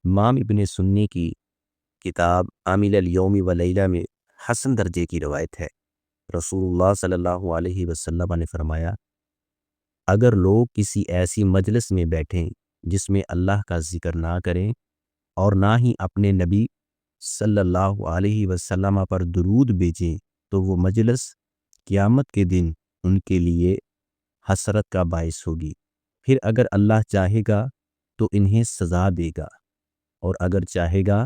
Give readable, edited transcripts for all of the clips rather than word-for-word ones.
امام ابن سنی کی کتاب عامل الیوم و لیلہ میں حسن درجے کی روایت ہے۔ رسول اللہ صلی اللہ علیہ وسلم نے فرمایا، اگر لوگ کسی ایسی مجلس میں بیٹھیں جس میں اللہ کا ذکر نہ کریں اور نہ ہی اپنے نبی صلی اللہ علیہ وسلم پر درود بھیجیں تو وہ مجلس قیامت کے دن ان کے لیے حسرت کا باعث ہوگی۔ پھر اگر اللہ چاہے گا تو انہیں سزا دے گا اور اگر چاہے گا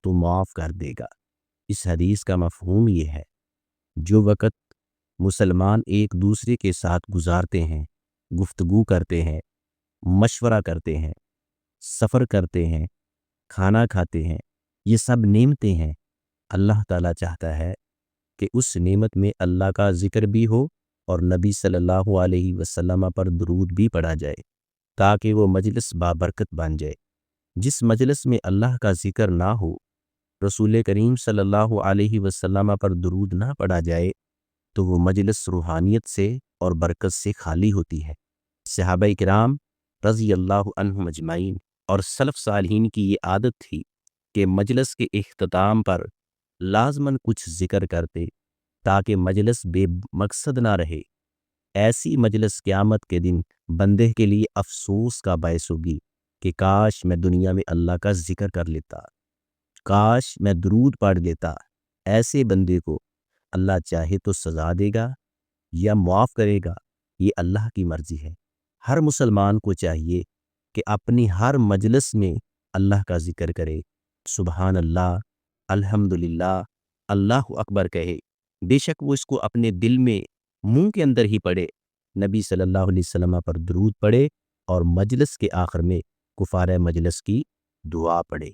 تو معاف کر دے گا۔ اس حدیث کا مفہوم یہ ہے، جو وقت مسلمان ایک دوسرے کے ساتھ گزارتے ہیں، گفتگو کرتے ہیں، مشورہ کرتے ہیں، سفر کرتے ہیں، کھانا کھاتے ہیں، یہ سب نعمتیں ہیں۔ اللہ تعالیٰ چاہتا ہے کہ اس نعمت میں اللہ کا ذکر بھی ہو اور نبی صلی اللہ علیہ وسلم پر درود بھی پڑھا جائے تاکہ وہ مجلس بابرکت بن جائے۔ جس مجلس میں اللہ کا ذکر نہ ہو، رسول کریم صلی اللہ علیہ وسلم پر درود نہ پڑھا جائے تو وہ مجلس روحانیت سے اور برکت سے خالی ہوتی ہے۔ صحابہ کرام رضی اللہ عنہم اجمعین اور سلف صالحین کی یہ عادت تھی کہ مجلس کے اختتام پر لازماً کچھ ذکر کرتے تاکہ مجلس بے مقصد نہ رہے۔ ایسی مجلس قیامت کے دن بندے کے لیے افسوس کا باعث ہوگی کہ کاش میں دنیا میں اللہ کا ذکر کر لیتا، کاش میں درود پڑھ لیتا۔ ایسے بندے کو اللہ چاہے تو سزا دے گا یا معاف کرے گا، یہ اللہ کی مرضی ہے۔ ہر مسلمان کو چاہیے کہ اپنی ہر مجلس میں اللہ کا ذکر کرے، سبحان اللہ، الحمدللہ، اللہ اکبر کہے۔ بے شک وہ اس کو اپنے دل میں، منہ کے اندر ہی پڑھے، نبی صلی اللہ علیہ وسلم پر درود پڑھے اور مجلس کے آخر میں کفارہ مجلس کی دعا پڑھے۔